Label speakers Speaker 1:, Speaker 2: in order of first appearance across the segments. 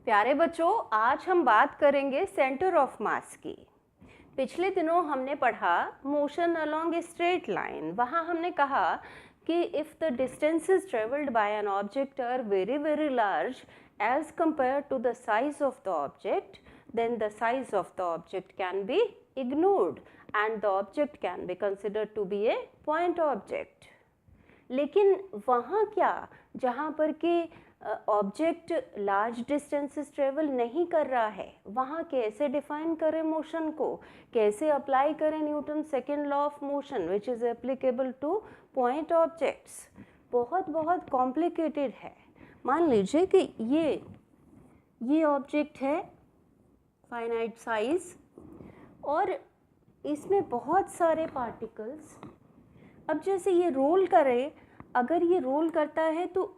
Speaker 1: प्यारे बच्चों, आज हम बात करेंगे सेंटर ऑफ मास की। पिछले दिनों हमने पढ़ा motion along a straight line. वहाँ हमने कहा कि if the distances travelled by an object are very very large as compare to the size of the object, then the size of the object can be ignored and the object can be considered to be a point object. लेकिन वहाँ क्या, जहाँ पर कि object large distances travel नहीं कर रहा है, वहाँ कैसे डिफाइन करें मोशन को, कैसे अप्लाई करें Newton second law of motion which is applicable two point objects. बहुत बहुत कॉम्प्लिकेटेड है। मान लीजिए कि ये ऑब्जेक्ट है फाइनाइट साइज और इसमें बहुत सारे पार्टिकल्स। अब जैसे ये रोल करे, अगर ये रोल करता है तो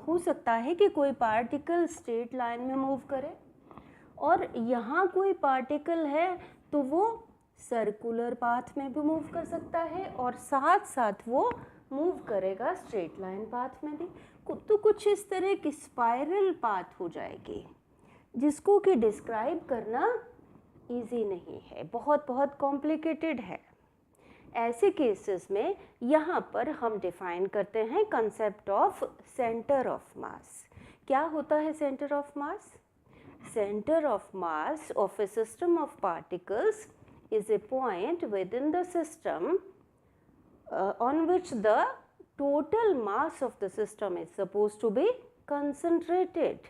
Speaker 1: हो सकता है कि कोई पार्टिकल स्ट्रेट लाइन में मूव करे, और यहाँ कोई पार्टिकल है तो वो सर्कुलर पाथ में भी मूव कर सकता है और साथ साथ वो मूव करेगा स्ट्रेट लाइन पाथ में भी। तो कुछ इस तरह की स्पाइरल पाथ हो जाएगी जिसको कि डिस्क्राइब करना इजी नहीं है, बहुत बहुत कॉम्प्लिकेटेड है। ऐसे केसेस में यहाँ पर हम डिफाइन करते हैं concept of centre of mass. क्या होता है centre of mass? Centre of mass of a system of particles is a point within the system on which the total mass of the system is suppose to be concentrated,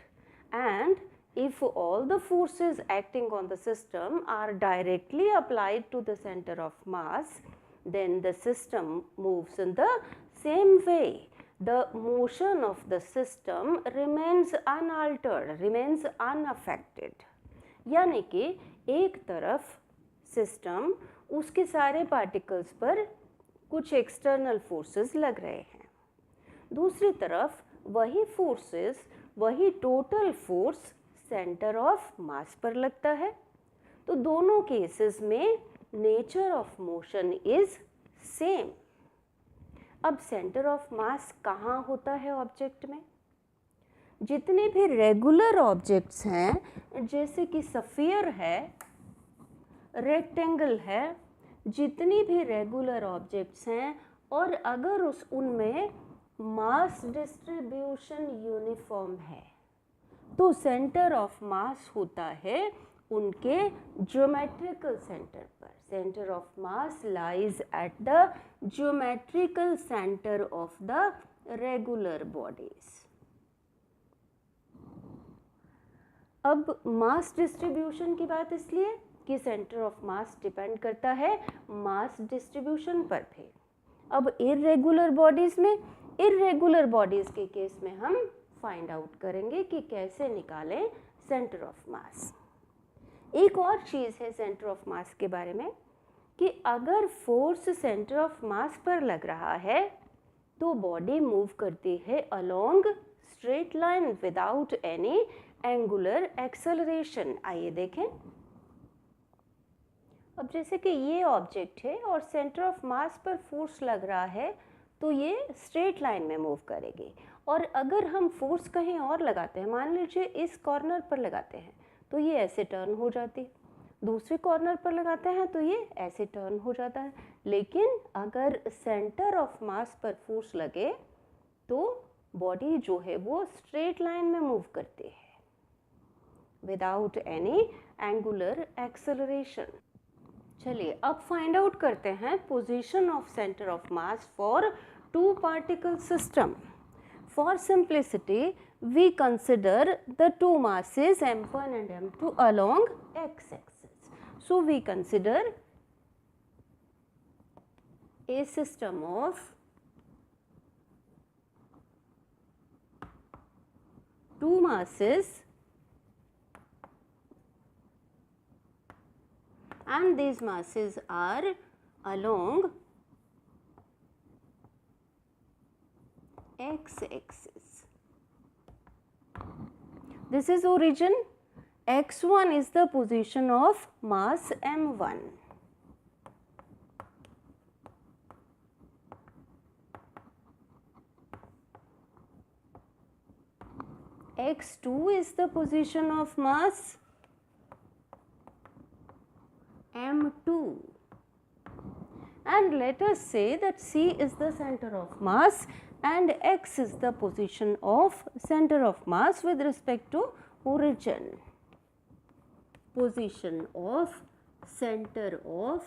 Speaker 1: and if all the forces acting on the system are directly applied to the center of mass, then the system moves in the same way. The motion of the system remains unaltered, remains unaffected. यानी कि एक तरफ system, उसके सारे particles पर कुछ external forces लग रहे हैं, दूसरी तरफ वही फोर्सेस, वही टोटल फोर्स सेंटर ऑफ मास पर लगता है। तो दोनों केसेस में nature of motion is same. अब सेंटर ऑफ मास कहाँ होता है ऑब्जेक्ट में? जितने भी रेगुलर ऑब्जेक्ट्स हैं, जैसे कि स्फीयर है, रेक्टेंगल है, जितनी भी रेगुलर ऑब्जेक्ट्स हैं, और अगर उनमें मास डिस्ट्रीब्यूशन यूनिफॉर्म है तो सेंटर ऑफ मास होता है उनके ज्योमेट्रिकल सेंटर पर। Centre of mass lies at the geometrical centre of the regular bodies. अब मास डिस्ट्रीब्यूशन की बात इसलिए कि सेंटर ऑफ मास डिपेंड करता है मास डिस्ट्रीब्यूशन पर भी। अब इर्रेगुलर बॉडीज में, इर्रेगुलर बॉडीज के केस में हम फाइंड आउट करेंगे कि कैसे निकालें सेंटर ऑफ मास। एक और चीज़ है सेंटर ऑफ मास के बारे में कि अगर फोर्स सेंटर ऑफ मास पर लग रहा है तो बॉडी मूव करती है along straight line without any angular acceleration. आइए देखें। अब जैसे कि ये ऑब्जेक्ट है और सेंटर ऑफ मास पर फोर्स लग रहा है तो ये स्ट्रेट लाइन में मूव करेगी, और अगर हम फोर्स कहीं और लगाते हैं, मान लीजिए इस कॉर्नर पर लगाते हैं तो ये ऐसे टर्न हो जाती, दूसरे कॉर्नर पर लगाते हैं तो ये ऐसे टर्न हो जाता है। लेकिन अगर सेंटर ऑफ मास पर फोर्स लगे तो बॉडी जो है वो स्ट्रेट लाइन में मूव करती है विदाउट एनी एंगुलर एक्सेलरेशन। चलिए अब फाइंड आउट करते हैं position of centre of mass for two particle system. For simplicity, we consider the two masses m1 and m2 along x-axis. So we consider a system of two masses, and these masses are along x-axis. This is origin. x1 is the position of mass m1. x2 is the position of mass m2, and let us say that C is the center of mass and x is the position of center of mass with respect to origin. Position of center of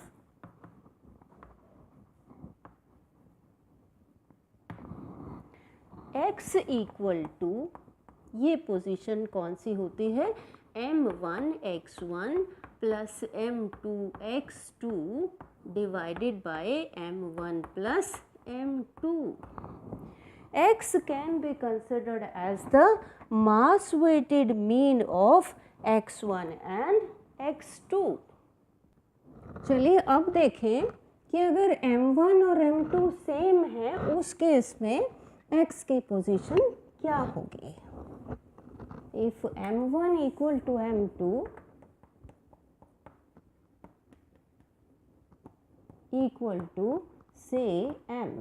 Speaker 1: x equal to, ये position कौन सी होती है, m1 x1 plus m2 x2 divided by m1 plus m2. x can be considered as the mass weighted mean of x1 and x2. चलिए अब देखें कि अगर m1 और m2 सेम है उस केस में x की पोजीशन क्या होगी. If m1 equal to m2 equal to say m,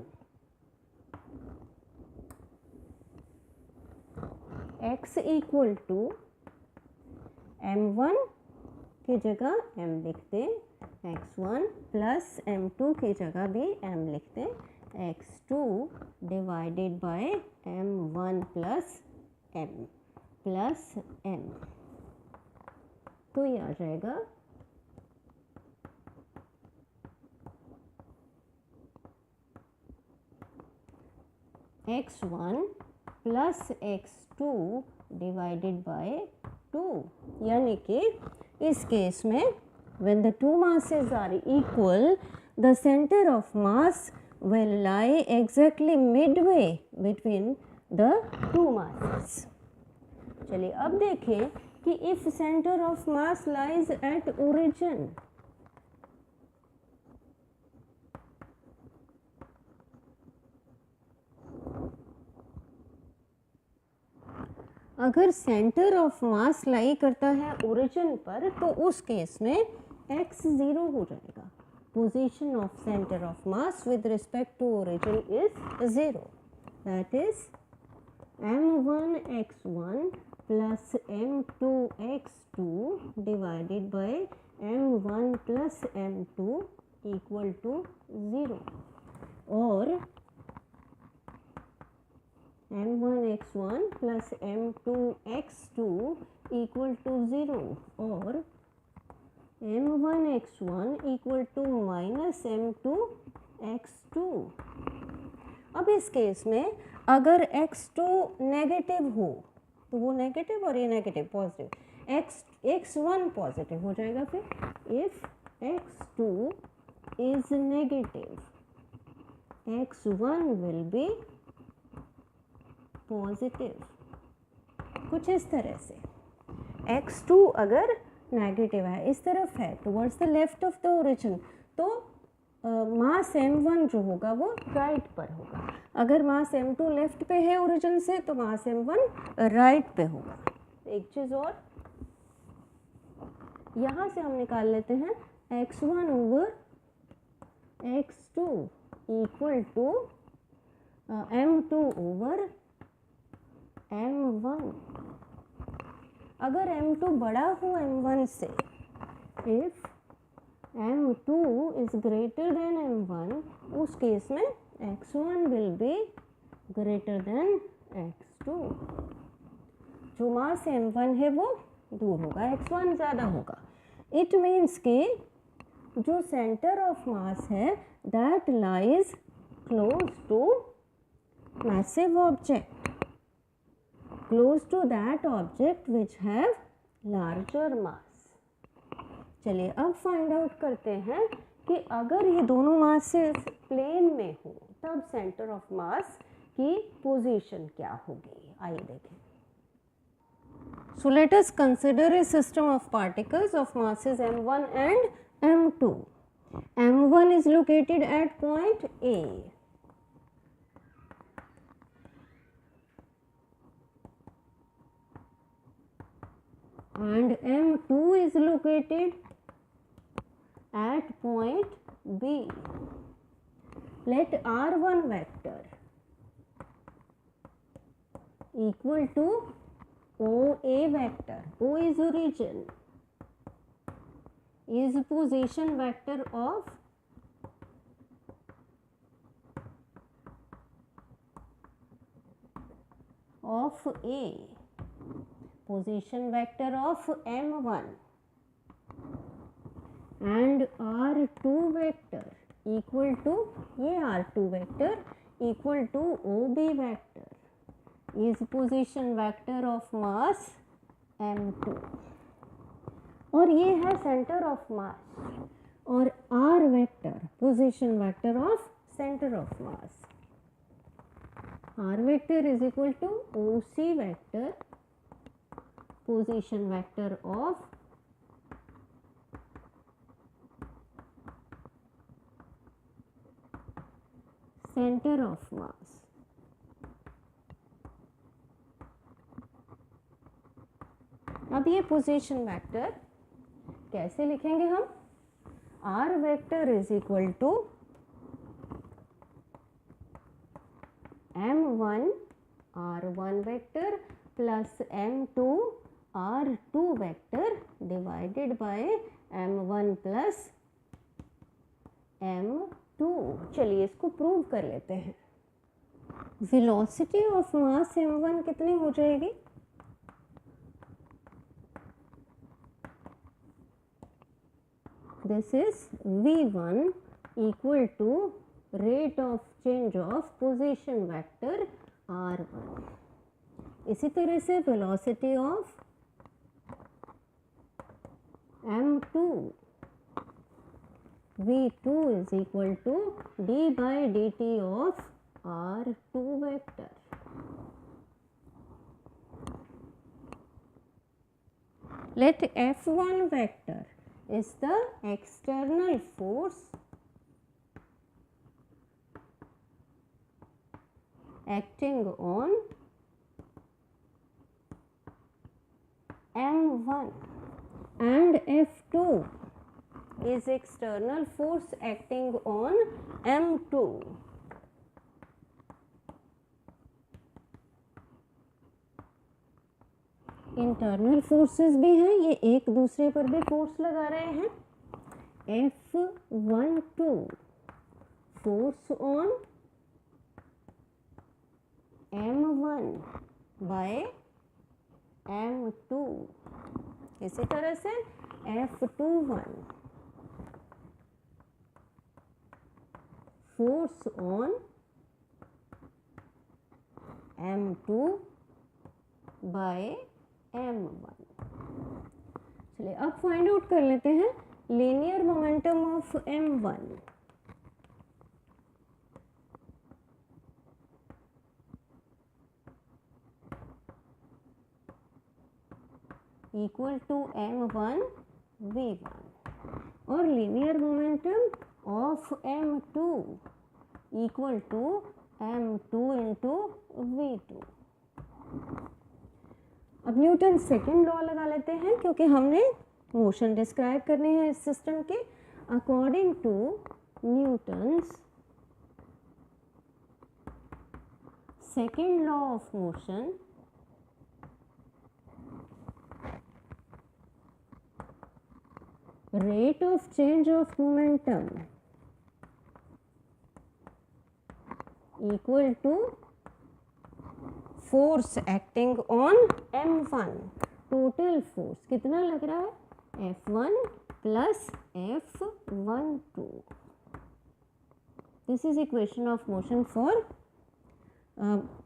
Speaker 1: x equal to m1 की जगह m लिखते, x1 प्लस m2 की जगह भी m लिखते, x2 divided by m1 plus m, तो ये आ जाएगा x1 plus x2 divided bye 2, यानी कि इस केस में when the two masses are equal, the center of mass will lie exactly midway between the two masses. चलिए अब देखें कि if center of mass lies at origin, अगर centre of मास लाई करता है ओरिजिन पर तो उस केस में x 0 हो जाएगा. Position of center of mass with respect to origin is 0. That is m1 x1 plus m2 x2 divided by m1 plus m2 equal to 0, और m1 x1 plus m2 x2 equal to 0, और m1 x1 equal to minus m2 x2. अब इस case में अगर x2 negative हो तो वो negative और ये नेगेटिव पॉजिटिव, x1 पॉजिटिव हो जाएगा. फिर if x2 is negative x1 will be positive. कुछ इस तरह से x2 अगर नेगेटिव है, इस तरफ है towards the left of the origin, तो मास m1 जो होगा वो राइट पर होगा. अगर मास m2 लेफ्ट पे है ओरिजिन से तो मास m1 राइट पे होगा. एक चीज़ और यहाँ से हम निकाल लेते हैं x1 over x2 equal to m2 over m1. अगर m2 बड़ा हो m1 से, if m2 is greater than m1, उस केस में x1 will be greater than x2. जो मास m1 है वो दूर होगा, x1 ज़्यादा होगा. इट मीन्स कि जो सेंटर ऑफ मास है that lies close to massive object, close to that object which have larger mass. चलिए अब फाइंड आउट करते हैं कि अगर ये दोनों मासेस प्लेन में हो तब सेंटर ऑफ मास की पोजीशन क्या होगी. आइए देखें. So let us consider a system of particles of masses m1 and m2. m1 is located at point A. And m2 is located at point B. Let r1 vector equal to OA vector, O is origin, is position vector of A, position vector of M1, and R2 vector equal to, ये R2 vector equal to OB vector is position vector of mass M2, और ये है center of mass, और R vector position vector of center of mass. R vector is equal to OC vector position vector of center of mass. अब ये position vector कैसे लिखेंगे हम? R vector is equal to M1 R1 vector plus M2 R2 vector divided by M1 plus M2. चलिए इसको prove कर लेते हैं. वेलोसिटी ऑफ मास M1 कितनी हो जाएगी? This is V1 equal to rate of change of position vector R1. इसी तरह से velocity of M2 V2 is equal to d by dt of R2 vector. Let F1 vector is the external force acting on M1 and F2 is external force acting on M2. Internal forces भी हैं, ये एक दूसरे पर भी force लगा रहे हैं. F12 force on M1 bye M2. इसी तरह से F21 force on M2 bye M1. चलिए अब फाइंड आउट कर लेते हैं linear momentum of M1. Equal to M1 V1 और linear momentum of M2 equal to M2 into V2. अब न्यूटन सेकेंड लॉ लगा लेते हैं क्योंकि हमने मोशन डिस्क्राइब करनी है इस सिस्टम के. According to Newton's second law of motion, rate of change of momentum equal to force acting on M1. Total force कितना लग रहा है? F1 plus F12. This is equation of motion for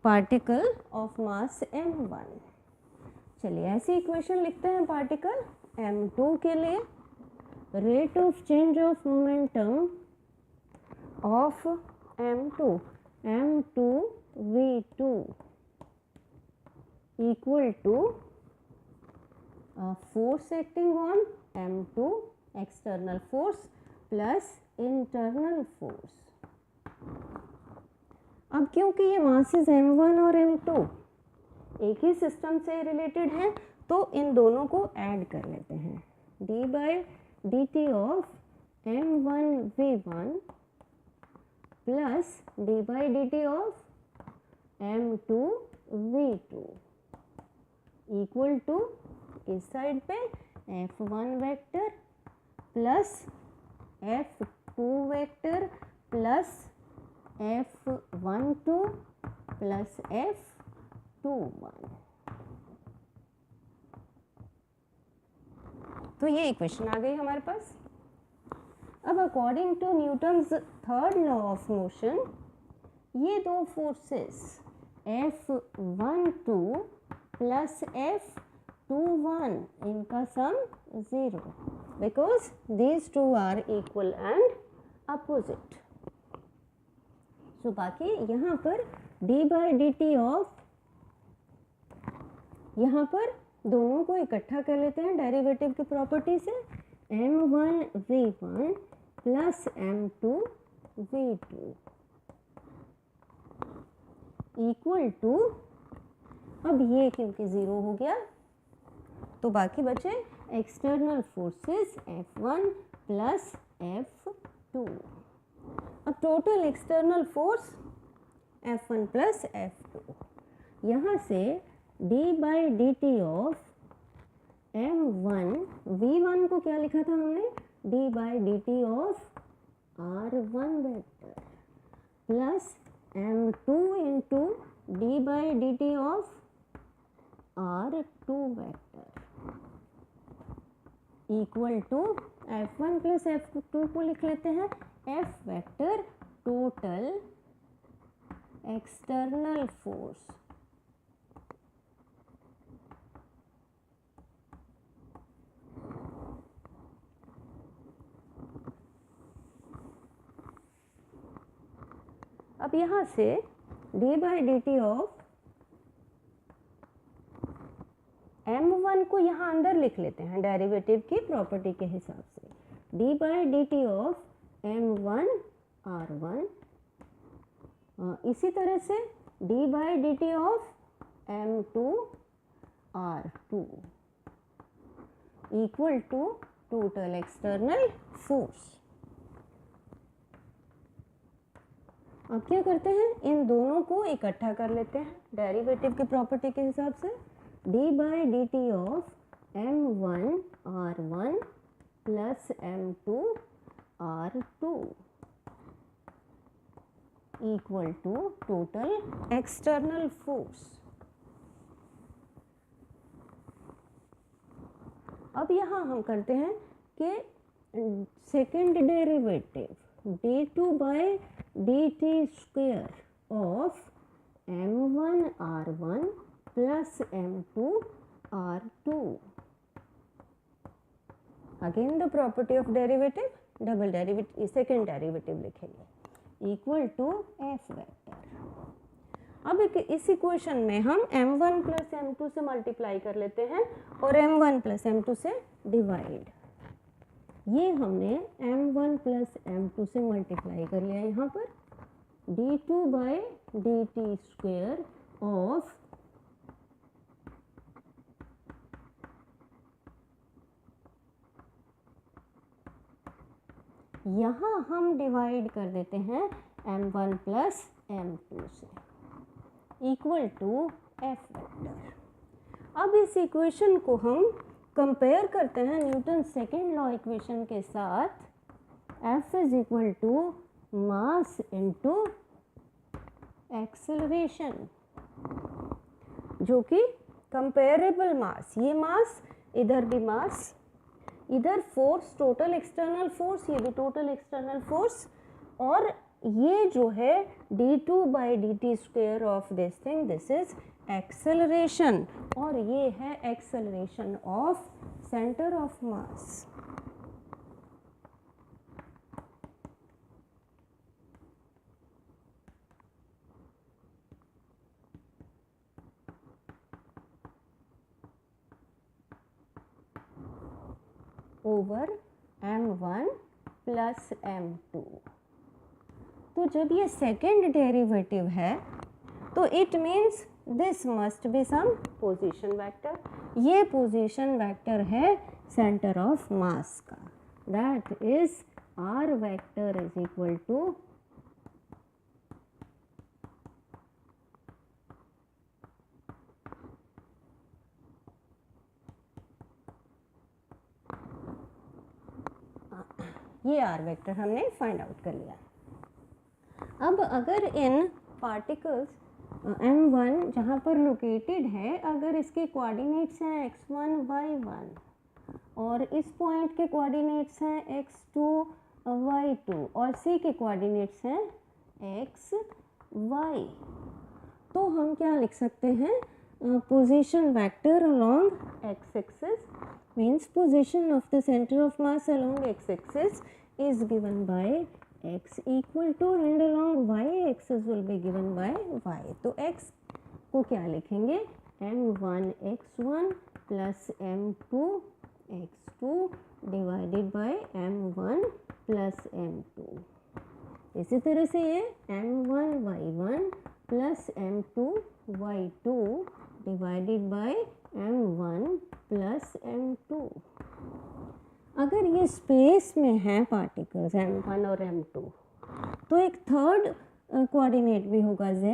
Speaker 1: particle of mass M1. चलिए ऐसी equation लिखते हैं particle M2 के लिए. Rate of change of momentum of M2 V2 equal to force acting on M2 external force plus internal force. अब क्योंकि ये masses M1 और M2 एक ही सिस्टम से रिलेटेड हैं तो इन दोनों को ऐड कर लेते हैं. d by dt of M1 V1 plus d by dt of M2 V2 equal to इस साइड पे F1 vector plus F2 vector plus F12 plus F21। तो ये इक्वेशन आ गई हमारे पास। अब according to Newton's third law of motion, ये दो फोर्सेस F12 प्लस F21 इनका sum 0 because these two are equal and opposite. So बाकी यहाँ पर d by D T of, यहाँ पर दोनों को इकट्ठा कर लेते हैं डेरिवेटिव की प्रॉपर्टी से, m1 v1 plus m2 v2 equal to, अब ये क्योंकि 0 हो गया तो बाकी बचे external forces F1 plus F2। अब total external force F1 plus F2, यहाँ से d by D T of m1 v1 को क्या लिखा था हमने, d by D T of r1 vector plus m2 into d by D T of r2 vector equal to F1 plus F2 को लिख लेते हैं F vector total external force अब यहाँ से d by D T of m1 को यहाँ अंदर लिख लेते हैं डेरिवेटिव की प्रॉपर्टी के हिसाब से, d by D T of m1 r1, इसी तरह से d by D T of m2 r2 equal to total external force. अब क्या करते हैं, इन दोनों को इकट्ठा कर लेते हैं डेरिवेटिव की प्रॉपर्टी के हिसाब से, d by D T of m1 r1 plus m2 r2 equal to total external force. अब यहाँ हम करते हैं कि second derivative d2 by D t square of m1 r1 plus m2 r2, again the property of derivative, double derivative second derivative लिखेंगे equal to f vector. अब इस equation में हम m1 प्लस m2 से मल्टीप्लाई कर लेते हैं और m1 प्लस m2 से डिवाइड, ये हमने m1 प्लस m2 से मल्टीप्लाई कर लिया यहाँ पर, d2 by D t square of यहाँ हम डिवाइड कर देते हैं m1 प्लस m2 से इक्वल टू f वेक्टर। अब इस इक्वेशन को हम कंपेयर करते हैं न्यूटन सेकेंड लॉ इक्वेशन के साथ, F is equal to mass into acceleration, जो कि कंपेरेबल मास, ये मास इधर भी मास, इधर फोर्स टोटल एक्सटर्नल फोर्स, ये भी टोटल एक्सटर्नल फोर्स, और ये जो है d2 by D t square of this thing, this is acceleration, और ये है acceleration of centre of mass. Over m1 plus m2। तो जब ये सेकेंड डेरिवेटिव है तो it means this must be some position vector, ये पोजीशन वेक्टर है सेंटर ऑफ मास का, that is r vector is equal to ये R vector हमने फाइंड आउट कर लिया। अब अगर इन पार्टिकल्स m1 जहाँ पर लोकेटेड है, अगर इसके कोऑर्डिनेट्स हैं x1 y1 और इस पॉइंट के कोऑर्डिनेट्स हैं x2 y2 और c के कोऑर्डिनेट्स हैं x y, तो हम क्या लिख सकते हैं, position vector along x axis means position of the centre of mass along x axis is given by x equal to and along y axis will be given by y। तो x को क्या लिखेंगे, m1 x1 plus m2 x2 divided by m1 plus m2। इसी तरह से ये m1 y1 plus m2 y2 divided by m1 plus m2। अगर ये स्पेस में हैं पार्टिकल्स m1 और m2, तो एक थर्ड कोऑर्डिनेट भी होगा z।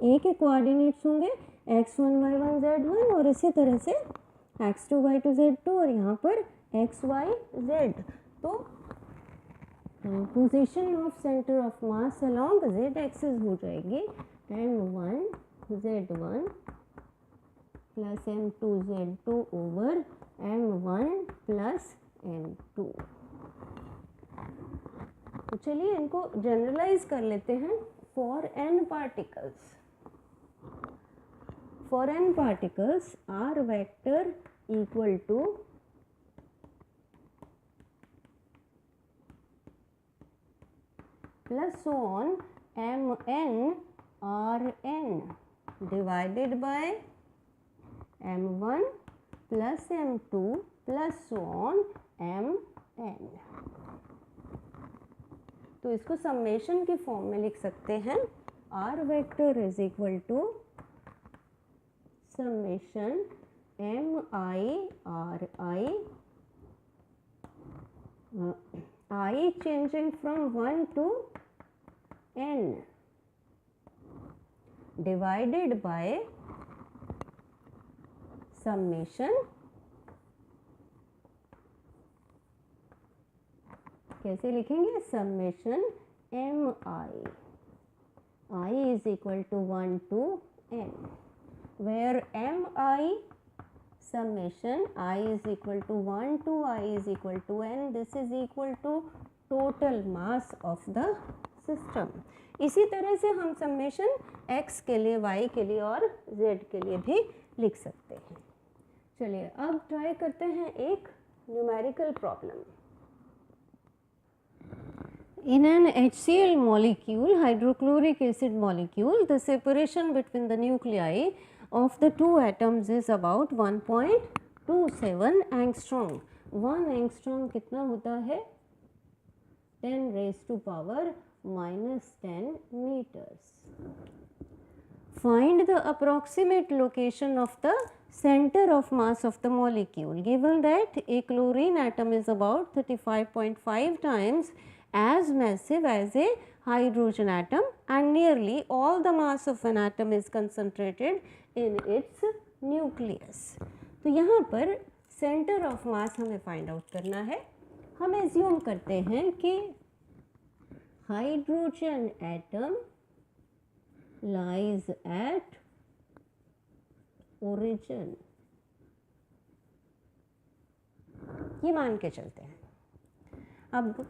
Speaker 1: a के कोऑर्डिनेट्स होंगे x1 y1 z1 और इसी तरह से x2 y2 z2 और यहाँ पर x y z। तो position of centre of mass along z axis हो जाएगी m1 z1 plus m2 z2 over m1 plus m2। तो चलिए इनको जनरलाइज कर लेते हैं for n particles. For n particles r vector equal two plus so on mn rn divided by m1 plus m2 plus so on mn। तो इसको summation के form में लिख सकते हैं, r vector is equal to summation mi ri I changing from 1 to n divided by summation, कैसे लिखेंगे, summation mi is equal to 1 to n, where mi summation I is equal to 1 to I is equal to n, this is equal to total mass of the system। इसी तरह से हम summation x के लिए, y के लिए और z के लिए भी लिख सकते हैं। चलिए अब ट्राई करते हैं एक numerical problem. In an HCl molecule, hydrochloric acid molecule, the separation between the nuclei of the two atoms is about 1.27 angstrom। 1 angstrom कितना होता है, 10 raised to power minus 10 meters। Find the approximate location of the center of mass of the molecule, given that a chlorine atom is about 35.5 times as massive as a hydrogen atom and nearly all the mass of an atom is concentrated in its nucleus। तो यहाँ पर center of mass हमें find out करना है। हम assume करते हैं कि hydrogen atom lies at origin, ये मान के चलते हैं। अब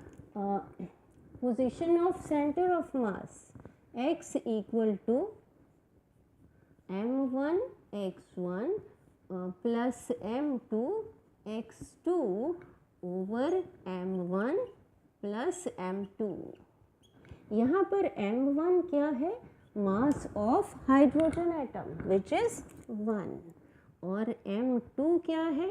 Speaker 1: position of center of mass x equal to m1 x1 plus m2 x2 over m1 plus m2। यहाँ पर m1 क्या है, mass of hydrogen atom which is 1 और m2 क्या है,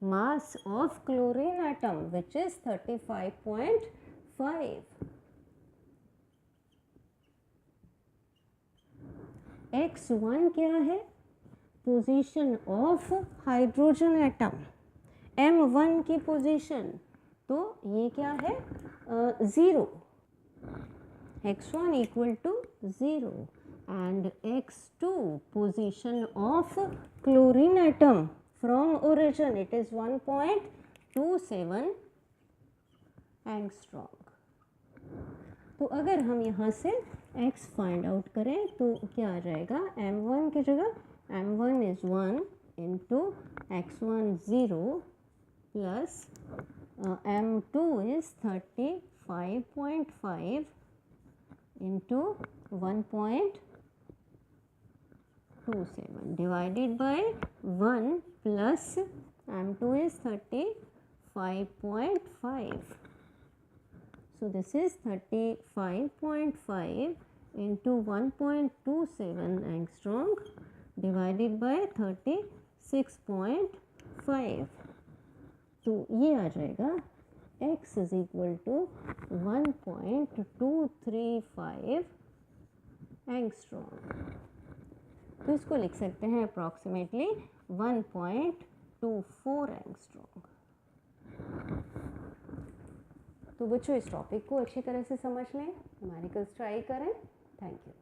Speaker 1: mass of chlorine atom which is 35.5। x1 क्या है, position of hydrogen atom, m1 की पोजीशन, तो ये क्या है, 0, x1 equal to 0 and x2 position of chlorine atom from origin, it is 1.27
Speaker 2: angstrom. तो अगर हम यहाँ से x फाइंड आउट करें तो क्या आ जाएगा, m1 की जगह m1 is 1 into x1 0 plus m2 is 35.5 into 1.27 divided by 1 plus m2 is 35.5. So this is 35.5 into 1.27 angstrom divided by 36.5. तो ये आ जाएगा x is equal to 1.235 angstrom. तो इसको लिख सकते हैं अप्रॉक्सीमेटली 1.24 angstrom. तो बच्चों इस टॉपिक को अच्छी तरह से समझ लें, न्यूमेरिकल्स ट्राई करें। Thank you.